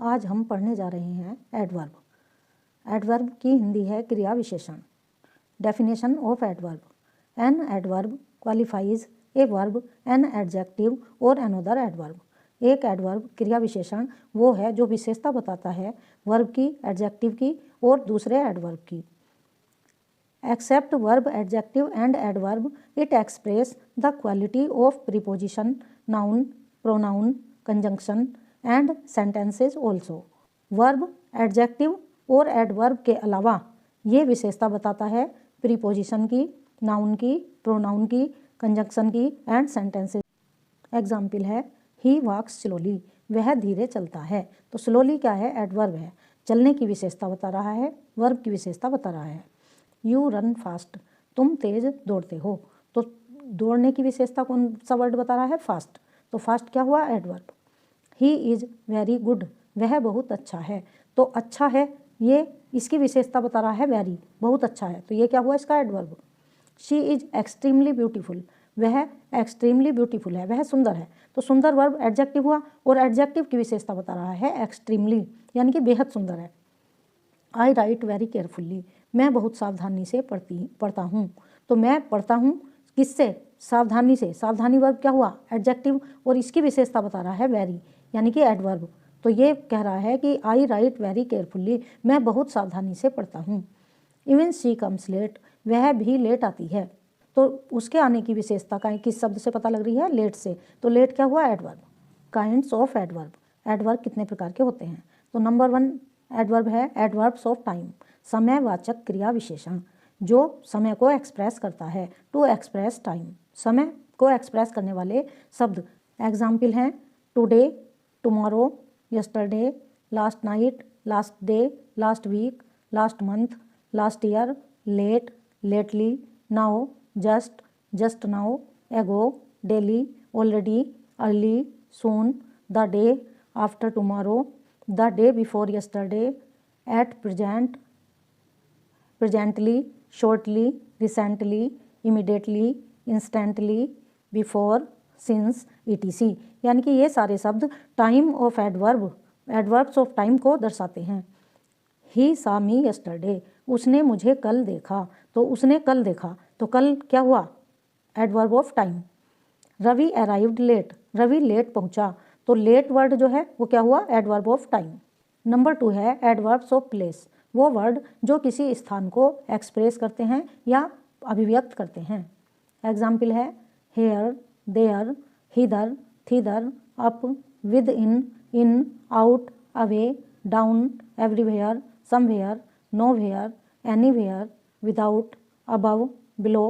आज हम पढ़ने जा रहे हैं एडवर्ब। एडवर्ब की हिंदी है क्रिया विशेषण। Definition of adverb: an adverb qualifies a verb, an adjective और अनदर एडवर्ब। एक एडवर्ब क्रिया विशेषण वो है जो विशेषता बताता है वर्ब की, एडजेक्टिव की और दूसरे एडवर्ब की। Except verb, adjective and adverb, it express the quality of preposition, noun, pronoun, conjunction and sentences also. Verb, adjective और एडवर्ब के अलावा ये विशेषता बताता है प्रीपोजिशन की, नाउन की, प्रोनाउन की, कंजंक्शन की एंड सेंटेंसेस। एग्जाम्पल है ही वॉक्स स्लोली, वह धीरे चलता है। तो स्लोली क्या है? एडवर्ब है। चलने की विशेषता बता रहा है, वर्ब की विशेषता बता रहा है। यू रन फास्ट, तुम तेज दौड़ते हो। तो दौड़ने की विशेषता कौन सा वर्ड बता रहा है? फास्ट। तो फास्ट क्या हुआ? Adverb. He is very good, वह बहुत अच्छा है। तो अच्छा है ये इसकी विशेषता बता रहा है वेरी, बहुत अच्छा है। तो ये क्या हुआ? इसका adverb. She is extremely beautiful, वह एक्सट्रीमली ब्यूटीफुल है, वह सुंदर है। तो सुंदर वर्ब एडजेक्टिव हुआ और एडजेक्टिव की विशेषता बता रहा है एक्सट्रीमली, यानी कि बेहद सुंदर है। आई राइट वेरी केयरफुल्ली, मैं बहुत सावधानी से पढ़ता हूँ। तो मैं पढ़ता हूँ किससे? सावधानी से। सावधानी वर्ब क्या हुआ? एडजेक्टिव और इसकी विशेषता बता रहा है वेरी, यानी कि एडवर्ब। तो ये कह रहा है कि आई राइट वेरी केयरफुल्ली, मैं बहुत सावधानी से पढ़ता हूँ। इवन शी कम्स लेट, वह भी लेट आती है। तो उसके आने की विशेषता का किस शब्द से पता लग रही है? लेट से। तो लेट क्या हुआ? Adverb. Kinds of adverb, adverb कितने प्रकार के होते हैं? तो नंबर 1 एडवर्ब है एडवर्ब्स ऑफ टाइम, समयवाचक क्रिया विशेषण जो समय को एक्सप्रेस करता है। टू एक्सप्रेस टाइम, समय को एक्सप्रेस करने वाले शब्द। एग्जाम्पल हैं today, tomorrow, yesterday, last night, last day, last week, last month, last year, late, lately, now, just, just now, ago, daily, already, early, soon, the day after tomorrow, the day before yesterday, at present, presently, shortly, recently, immediately, instantly, before, since, etc। यानी कि ये सारे शब्द time of adverb, adverbs of time को दर्शाते हैं। ही सा me yesterday, उसने मुझे कल देखा। तो उसने कल देखा, तो कल क्या हुआ? Adverb of time. Ravi arrived late, Ravi late पहुंचा। तो लेट वर्ड जो है वो क्या हुआ? Adverb of time. नंबर 2 है एडवर्ब्स ऑफ प्लेस, वो वर्ड जो किसी स्थान को एक्सप्रेस करते हैं या अभिव्यक्त करते हैं। एग्जाम्पल है here, there, hither, thither, up, within, out, away, down, everywhere, somewhere, nowhere, anywhere, without, above, below,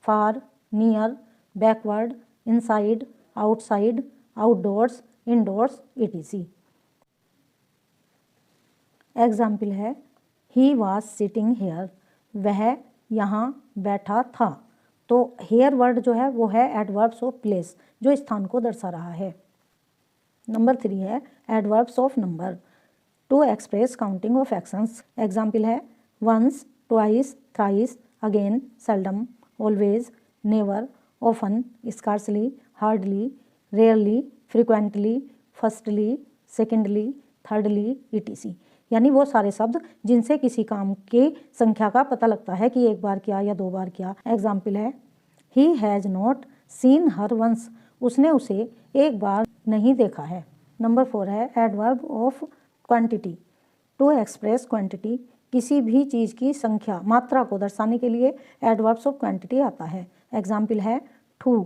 far, near, backward, inside, outside, outdoors, indoors, etc। Example है ही वॉज सिटिंग हेयर, वह यहाँ बैठा था। तो hair word जो है वो है एडवर्ब्स ऑफ प्लेस, जो स्थान को दर्शा रहा है। नंबर 3 है adverbs of number, to express counting of actions. Example है once, twice, thrice, again, seldom, always, never, often, scarcely, hardly, rarely, frequently, firstly, secondly, thirdly, etc। यानी वो सारे शब्द जिनसे किसी काम की संख्या का पता लगता है कि एक बार किया या 2 बार किया। एग्जाम्पल है he has not seen her once, उसने उसे एक बार नहीं देखा है। नंबर 4 है adverb of quantity, to express quantity, किसी भी चीज़ की संख्या, मात्रा को दर्शाने के लिए एडवर्ब्स ऑफ क्वांटिटी आता है। एग्जाम्पल है too,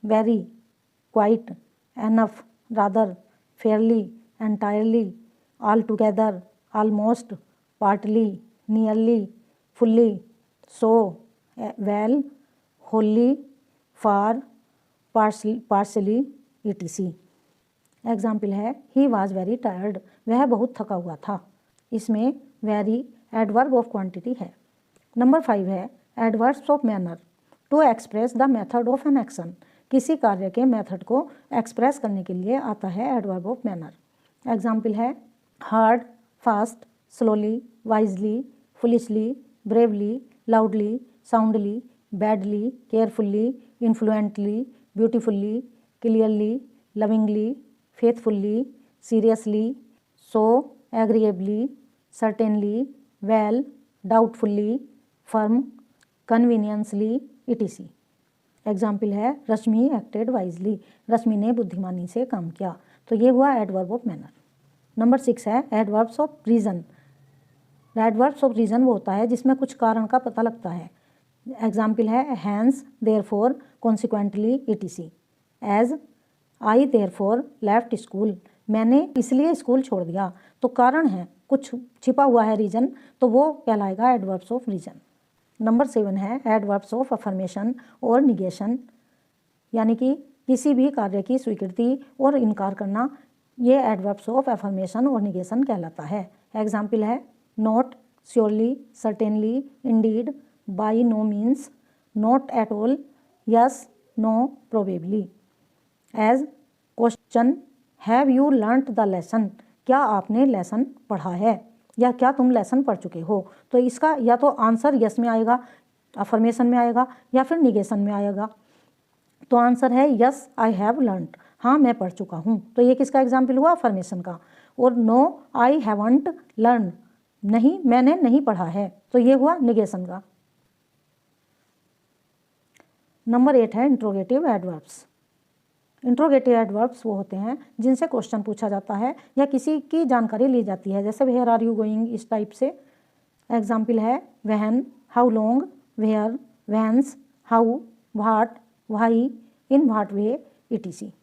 very, quite, enough, rather, fairly, entirely, altogether, almost, partly, nearly, fully, so, well, wholly, far, partially, etc। Example है ही वॉज वेरी टायर्ड, वह बहुत थका हुआ था। इसमें वेरी एडवर्ब ऑफ क्वांटिटी है। नंबर 5 है adverbs of manner, to express the method of an action, किसी कार्य के मेथड को एक्सप्रेस करने के लिए आता है एडवर्ब ऑफ मैनर। एग्जाम्पल है hard, fast, slowly, wisely, foolishly, bravely, loudly, soundly, badly, carefully, influentially, beautifully, clearly, lovingly, faithfully, seriously, so, agreeably, certainly, well, doubtfully, firm, conveniently, etc. Example है Rashmi acted wisely, रश्मि ने बुद्धिमानी से काम किया। तो ये हुआ एडवर्ब ऑफ मैनर। नंबर 6 है adverbs of reason. Adverbs of reason वो होता है जिसमें कुछ कारण का पता लगता है। एग्जाम्पल है hence, therefore, consequently, etc. As, I therefore left school, मैंने इसलिए स्कूल छोड़ दिया। तो कारण है, कुछ छिपा हुआ है रीज़न, तो वो कहलाएगा एडवर्ब्स ऑफ रीज़न। नंबर 7 है एडवर्ब्स ऑफ अफर्मेशन और निगेशन, यानी कि किसी भी कार्य की स्वीकृति और इनकार करना, ये एडवर्ब्स ऑफ अफर्मेशन और निगेशन कहलाता है। एग्जाम्पल है not, surely, certainly, indeed, by no means, not at all, yes, no, probably. As question, have you learned the lesson, क्या आपने लेसन पढ़ा है, या क्या तुम लेसन पढ़ चुके हो। तो इसका या तो आंसर यस में आएगा, अफर्मेशन में आएगा, या फिर निगेशन में आएगा। तो आंसर है यस आई हैव लर्नड, हाँ मैं पढ़ चुका हूँ। तो ये किसका एग्जाम्पल हुआ, अफर्मेशन का। और नो आई हैवंट लर्न, नहीं मैंने नहीं पढ़ा है, तो ये हुआ निगेशन का। नंबर 8 है इंट्रोगेटिव एडवर्ब्स। इंट्रोगेटिव एडवर्ब्स वो होते हैं जिनसे क्वेश्चन पूछा जाता है या किसी की जानकारी ली जाती है, जैसे वेयर आर यू गोइंग, इस टाइप से। एग्जाम्पल है when, how long, where, whence, how, what, why, in what way, etc..